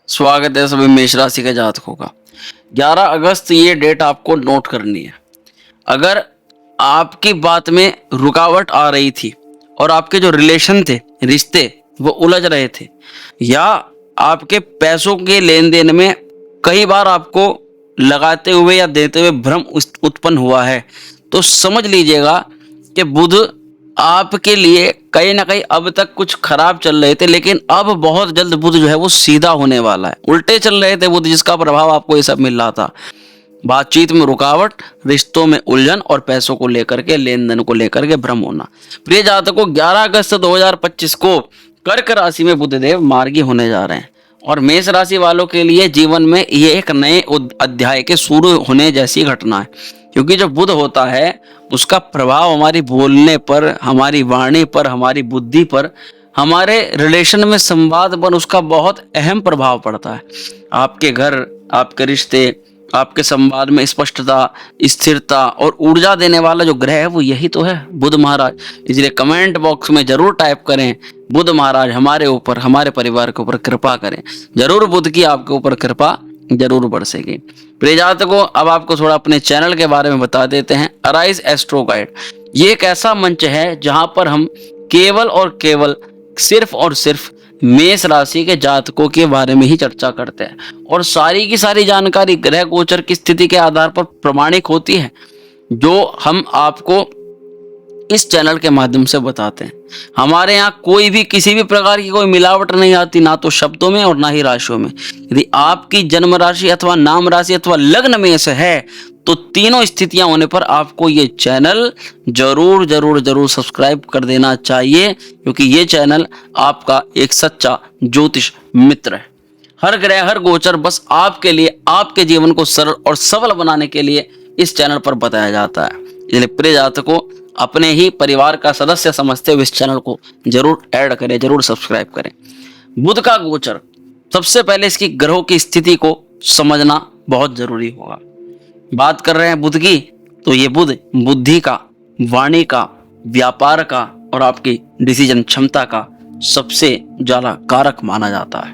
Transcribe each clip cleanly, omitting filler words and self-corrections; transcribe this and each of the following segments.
स्वागत है सभी मेष राशि के जातकों का। 11 अगस्त ये डेट आपको नोट करनी है। अगर आपकी बात में रुकावट आ रही थी और आपके जो रिलेशन थे, रिश्ते वो उलझ रहे थे, या आपके पैसों के लेन देन में कई बार आपको लगाते हुए या देते हुए भ्रम उत्पन्न हुआ है, तो समझ लीजिएगा कि बुध आपके लिए कहीं ना कहीं अब तक कुछ खराब चल रहे थे, लेकिन अब बहुत जल्द बुध जो है वो सीधा होने वाला है। उल्टे चल रहे थे बुध, जिसका प्रभाव आपको ये सब मिल रहा था। बातचीत में रुकावट, रिश्तों में उलझन और पैसों को लेकर के, लेन देन को लेकर के भ्रम होना। प्रिय जातकों, 11 अगस्त 2025 को कर्क राशि में बुधदेव मार्गी होने जा रहे हैं और मेष राशि वालों के लिए जीवन में ये एक नए अध्याय के शुरू होने जैसी घटना है, क्योंकि जो बुध होता है उसका प्रभाव हमारी बोलने पर, हमारी वाणी पर, हमारी बुद्धि पर, हमारे रिलेशन में संवाद पर उसका बहुत अहम प्रभाव पड़ता है। आपके घर, आपके रिश्ते, आपके संवाद में स्पष्टता, स्थिरता और ऊर्जा देने वाला जो ग्रह है वो यही तो है, बुध महाराज। इसलिए कमेंट बॉक्स में जरूर टाइप करें, बुध महाराज हमारे ऊपर, हमारे परिवार के ऊपर कृपा करें। जरूर बुध की आपके ऊपर कृपा जरूर बरसेगी। प्रिय जातकों, अब आपको थोड़ा अपने चैनल के बारे में बता देते हैं। अराइज एस्ट्रो गाइड ये एक ऐसा मंच है जहां पर हम केवल और केवल, सिर्फ और सिर्फ मेष राशि के जातकों के बारे में ही चर्चा करते हैं और सारी की सारी जानकारी ग्रह गोचर की स्थिति के आधार पर प्रमाणिक होती है, जो हम आपको इस चैनल के माध्यम से बताते हैं। हमारे यहाँ कोई भी किसी भी प्रकार की कोई मिलावट नहीं आती, ना तो शब्दों में और ना ही राशियों में। यदि आपकी जन्म राशि अथवा नाम राशि अथवा लग्न में से है तो तीनों स्थितियां होने पर आपको ये चैनल जरूर जरूर जरूर सब्सक्राइब कर देना चाहिए, क्योंकि ये चैनल आपका एक सच्चा ज्योतिष मित्र है। हर ग्रह, हर गोचर बस आपके लिए, आपके जीवन को सरल और सबल बनाने के लिए इस चैनल पर बताया जाता है। इसलिए प्रिय जातकों, अपने ही परिवार का सदस्य समझते हुए इस चैनल को जरूर ऐड करें, जरूर सब्सक्राइब करें। बुध का गोचर, सबसे पहले इसकी ग्रहों की स्थिति को समझना बहुत जरूरी होगा। बात कर रहे हैं बुध की, तो ये बुध बुद्धि का, वाणी का, व्यापार का और आपकी डिसीजन क्षमता का सबसे ज्यादा कारक माना जाता है।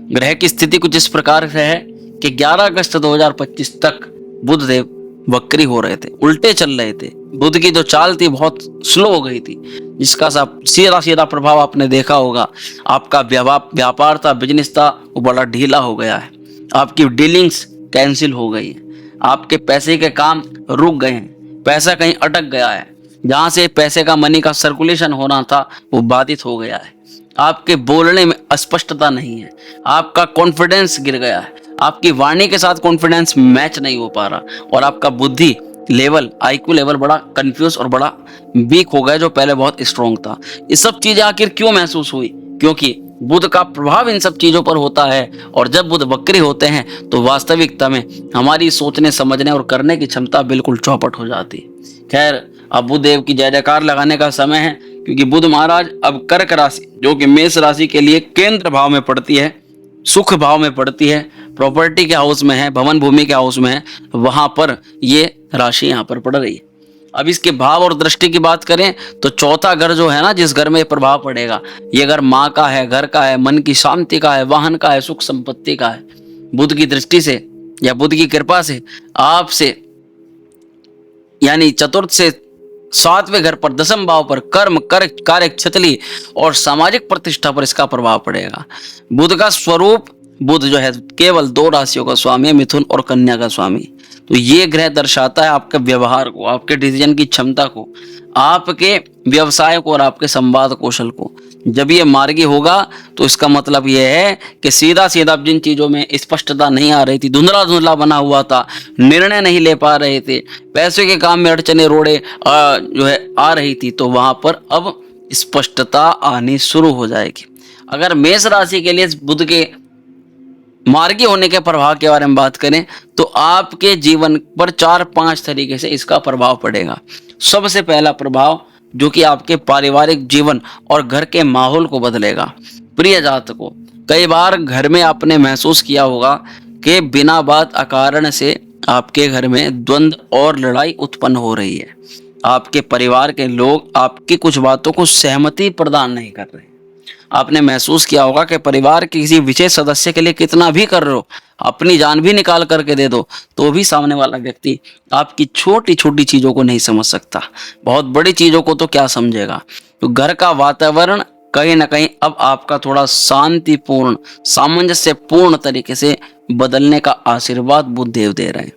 ग्रह की स्थिति कुछ इस प्रकार से है कि 11 अगस्त 2025 तक बुधदेव वक्री हो रहे थे, उल्टे चल रहे थे। बुध की जो चाल थी बहुत स्लो हो गई थी, जिसका सीधा सीधा प्रभाव आपने देखा होगा। आपका व्यापार था, बिजनेस था, वो बड़ा ढीला हो गया है। आपकी डीलिंग्स कैंसिल हो गई है। आपके पैसे के काम रुक गए हैं, पैसा कहीं अटक गया है। जहां से पैसे का, मनी का सर्कुलेशन होना था वो बाधित हो गया है। आपके बोलने में अस्पष्टता नहीं है, आपका कॉन्फिडेंस गिर गया है, आपकी वाणी के साथ कॉन्फिडेंस मैच नहीं हो पा रहा और आपका बुद्धि लेवल, आईक्यू लेवल बड़ा कंफ्यूज और बड़ा वीक हो गया, जो पहले बहुत स्ट्रॉन्ग था। ये सब चीजें आखिर क्यों महसूस हुई? क्योंकि बुध का प्रभाव इन सब चीजों पर होता है और जब बुध वक्री होते हैं तो वास्तविकता में हमारी सोचने, समझने और करने की क्षमता बिल्कुल चौपट हो जाती है। खैर, अब बुधदेव की जय जयकार लगाने का समय है, क्योंकि बुध महाराज अब कर्क राशि, जो कि मेष राशि के लिए केंद्र भाव में पड़ती है, सुख भाव में पड़ती है, प्रॉपर्टी के हाउस में है, भवन भूमि के हाउस में है, वहां पर ये राशि यहाँ पर पड़ रही है। अब इसके भाव और दृष्टि की बात करें तो चौथा घर जो है ना, जिस घर में प्रभाव पड़ेगा, ये घर माँ का है, घर का है, मन की शांति का है, वाहन का है, सुख संपत्ति का है। बुध की दृष्टि से या बुध की कृपा से आपसे, यानी चतुर्थ से 7वें घर पर, दसम भाव पर कर्म, कार्य क्षेत्र और सामाजिक प्रतिष्ठा पर इसका प्रभाव पड़ेगा। बुध का स्वरूप, बुध जो है केवल 2 राशियों का स्वामी है, मिथुन और कन्या का स्वामी। तो ये ग्रह दर्शाता है आपके व्यवहार को, आपके डिसीजन की क्षमता को, आपके व्यवसाय को और आपके संवाद कौशल को। जब ये मार्गी होगा तो इसका मतलब यह है कि सीधा सीधा जिन चीजों में स्पष्टता नहीं आ रही थी, धुंधला धुंधला बना हुआ था, निर्णय नहीं ले पा रहे थे, पैसे के काम में अड़चने रोड़े जो है आ रही थी, तो वहां पर अब स्पष्टता आनी शुरू हो जाएगी। अगर मेष राशि के लिए बुध के मार्गी होने के प्रभाव के बारे में बात करें तो आपके जीवन पर 4-5 तरीके से इसका प्रभाव पड़ेगा। सबसे पहला प्रभाव जो कि आपके पारिवारिक जीवन और घर के माहौल को बदलेगा। प्रिय जातकों, कई बार घर में आपने महसूस किया होगा कि बिना बात अकारण से आपके घर में द्वंद्व और लड़ाई उत्पन्न हो रही है। आपके परिवार के लोग आपकी कुछ बातों को सहमति प्रदान नहीं कर रहे। आपने महसूस किया होगा कि परिवार के किसी विशेष सदस्य के लिए कितना भी कर रहे हो, अपनी जान भी निकाल करके दे दो, तो भी सामने वाला व्यक्ति आपकी छोटी छोटी चीज़ों को नहीं समझ सकता, बहुत बड़ी चीज़ों को तो क्या समझेगा। तो घर का वातावरण कहीं ना कहीं अब आपका थोड़ा शांतिपूर्ण, सामंजस्यपूर्ण तरीके से बदलने का आशीर्वाद बुद्धदेव दे रहे हैं।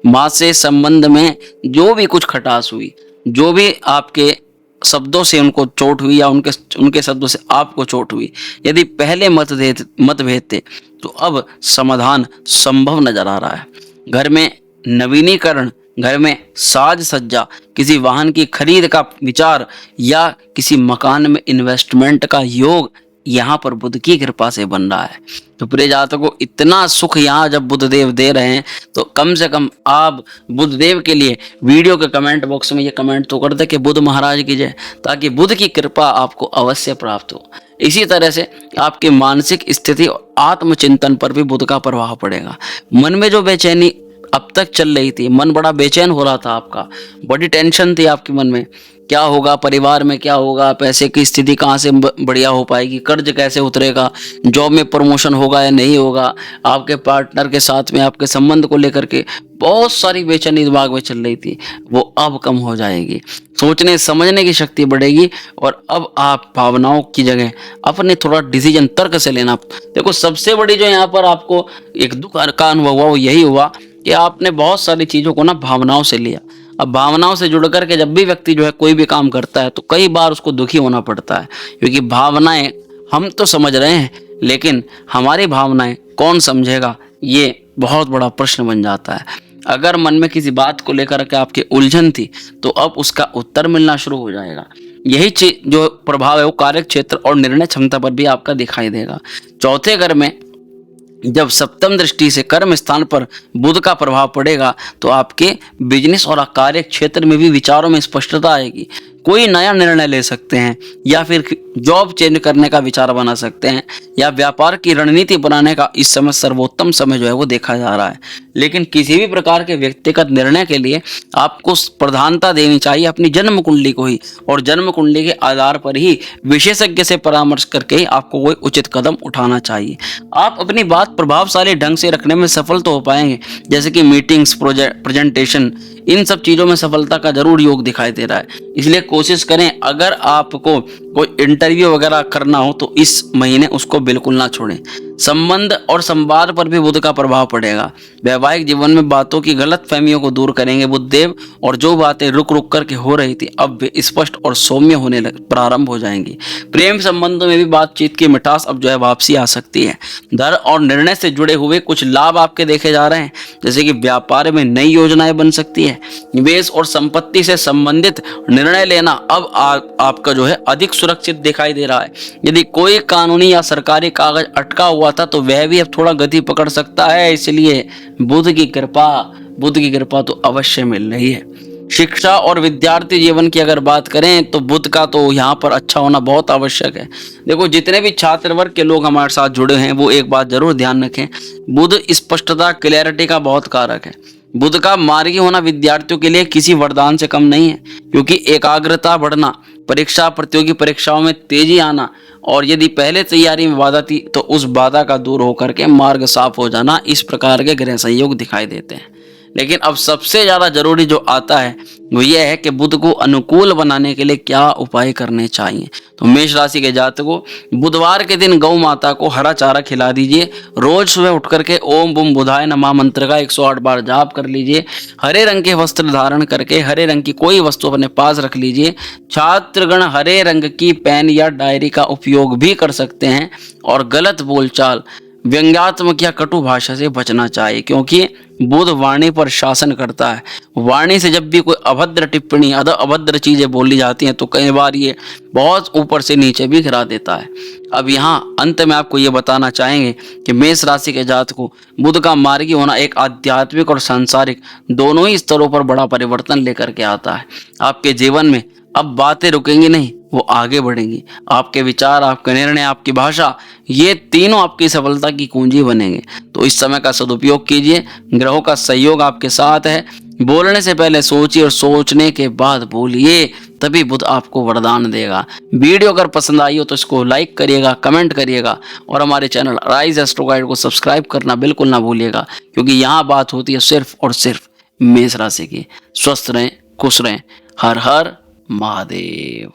माँ से संबंध में जो भी कुछ खटास हुई, जो भी आपके शब्दों से उनको चोट हुई या उनके शब्दों से आपको चोट हुई, यदि पहले मतभेद थे तो अब समाधान संभव नजर आ रहा है। घर में नवीनीकरण, घर में साज सज्जा, किसी वाहन की खरीद का विचार या किसी मकान में इन्वेस्टमेंट का योग यहाँ पर बुध की कृपा से बन रहा है। तो प्रिय जातकों को इतना सुख यहाँ जब बुधदेव दे रहे हैं तो कम से कम आप बुधदेव के लिए वीडियो के कमेंट बॉक्स में ये कमेंट तो कर दे कि बुध महाराज की जय, ताकि बुध की कृपा आपको अवश्य प्राप्त हो। इसी तरह से आपकी मानसिक स्थिति और आत्मचिंतन पर भी बुध का प्रभाव पड़ेगा। मन में जो बेचैनी अब तक चल रही थी, मन बड़ा बेचैन हो रहा था आपका, बड़ी टेंशन थी आपके मन में, क्या होगा परिवार में, क्या होगा, पैसे की स्थिति कहाँ से बढ़िया हो पाएगी, कर्ज कैसे उतरेगा, जॉब में प्रमोशन होगा या नहीं होगा, आपके पार्टनर के साथ में आपके संबंध को लेकर के बहुत सारी बेचैनी दिमाग में चल रही थी, वो अब कम हो जाएगी। सोचने समझने की शक्ति बढ़ेगी और अब आप भावनाओं की जगह अपने थोड़ा डिसीजन तर्क से लेना। देखो सबसे बड़ी जो यहाँ पर आपको एक दुख का अनुभव हुआ वो यही हुआ कि आपने बहुत सारी चीज़ों को ना भावनाओं से लिया। अब भावनाओं से जुड़ करके जब भी व्यक्ति जो है कोई भी काम करता है तो कई बार उसको दुखी होना पड़ता है, क्योंकि भावनाएं हम तो समझ रहे हैं लेकिन हमारी भावनाएं कौन समझेगा, ये बहुत बड़ा प्रश्न बन जाता है। अगर मन में किसी बात को लेकर के आपकी उलझन थी तो अब उसका उत्तर मिलना शुरू हो जाएगा। यही चीज जो प्रभाव है वो कार्य क्षेत्र और निर्णय क्षमता पर भी आपका दिखाई देगा। चौथे घर में जब सप्तम दृष्टि से कर्म स्थान पर बुध का प्रभाव पड़ेगा तो आपके बिजनेस और कार्य क्षेत्र में भी विचारों में स्पष्टता आएगी। कोई नया निर्णय ले सकते हैं या फिर जॉब चेंज करने का विचार बना सकते हैं या व्यापार की रणनीति बनाने का इस समय सर्वोत्तम समय जो है वो देखा जा रहा है। लेकिन किसी भी प्रकार के व्यक्तिगत निर्णय के लिए आपको प्रधानता देनी चाहिए अपनी जन्म कुंडली को ही, और जन्म कुंडली के आधार पर ही विशेषज्ञ से परामर्श करके ही आपको कोई उचित कदम उठाना चाहिए। आप अपनी बात प्रभावशाली ढंग से रखने में सफल तो हो पाएंगे, जैसे कि मीटिंग्स, प्रेजेंटेशन, इन सब चीज़ों में सफलता का जरूर योग दिखाई दे रहा है। इसलिए कोशिश करें अगर आपको कोई इंटरव्यू वगैरह करना हो तो इस महीने उसको बिल्कुल ना छोड़ें। संबंध और संवाद पर भी बुध का प्रभाव पड़ेगा। वैवाहिक जीवन में बातों की गलत फहमियों को दूर करेंगे बुधदेव, और जो बातें रुक रुक करके हो रही थी अब वे स्पष्ट और सौम्य होने प्रारंभ हो जाएंगी। प्रेम संबंधों में भी बातचीत की मिठास अब जो है वापसी आ सकती है। धन और निर्णय से जुड़े हुए कुछ लाभ आपके देखे जा रहे हैं, जैसे कि व्यापार में नई योजनाएं बन सकती है। निवेश और संपत्ति से संबंधित निर्णय लेना अब आपका जो है अधिक सुरक्षित दिखाई दे रहा है। यदि कोई कानूनी या सरकारी कागज अटका हुआ था तो वह भी अब थोड़ा गति पकड़ सकता है। इसलिए बुध की कृपा तो अवश्य मिल रही है। शिक्षा और विद्यार्थी जीवन की अगर बात करें तो बुध का तो यहाँ पर अच्छा होना बहुत आवश्यक है। देखो जितने भी छात्र वर्ग के लोग हमारे साथ जुड़े हैं वो एक बात जरूर ध्यान रखें, बुध स्पष्टता, क्लैरिटी का बहुत कारक है। बुध का मार्गी होना विद्यार्थियों के लिए किसी वरदान से कम नहीं है, क्योंकि एकाग्रता बढ़ना, परीक्षा प्रतियोगी परीक्षाओं में तेजी आना, और यदि पहले तैयारी में बाधा थी तो उस बाधा का दूर होकर के मार्ग साफ हो जाना, इस प्रकार के ग्रह संयोग दिखाई देते हैं। लेकिन अब सबसे ज़्यादा जरूरी जो आता है वो ये है कि बुध को अनुकूल बनाने के लिए क्या उपाय करने चाहिए। तो मेष राशि के जातकों, बुधवार के दिन गौ माता को हरा चारा खिला दीजिए। रोज सुबह उठ करके ओम बुम बुधाय नमः मंत्र का 108 बार जाप कर लीजिए। हरे रंग के वस्त्र धारण करके हरे रंग की कोई वस्तु अपने पास रख लीजिए। छात्रगण हरे रंग की पेन या डायरी का उपयोग भी कर सकते हैं, और गलत बोलचाल, व्यंग्यात्मक या कटु भाषा से बचना चाहिए, क्योंकि बुध वाणी पर शासन करता है। वाणी से जब भी कोई अभद्र टिप्पणी, अभद्र चीजें बोली जाती हैं तो कई बार ये बहुत ऊपर से नीचे भी गिरा देता है। अब यहाँ अंत में आपको ये बताना चाहेंगे कि मेष राशि के जातकों को बुध का मार्गी होना एक आध्यात्मिक और सांसारिक दोनों ही स्तरों पर बड़ा परिवर्तन लेकर के आता है। आपके जीवन में अब बातें रुकेंगी नहीं, वो आगे बढ़ेंगी। आपके विचार, आपके निर्णय, आपकी भाषा, ये तीनों आपकी सफलता की कुंजी बनेंगे। तो इस समय का सदुपयोग कीजिए। ग्रहों का सहयोग आपके साथ है। बोलने से पहले सोचिए और सोचने के बाद बोलिए, तभी बुध आपको वरदान देगा। वीडियो अगर पसंद आई हो तो इसको लाइक करिएगा, कमेंट करिएगा और हमारे चैनल राइज एस्ट्रो गाइड को सब्सक्राइब करना बिल्कुल ना भूलिएगा, क्योंकि यहाँ बात होती है सिर्फ और सिर्फ मेष राशि की। स्वस्थ रहें, खुश रहें। हर हर महादेव।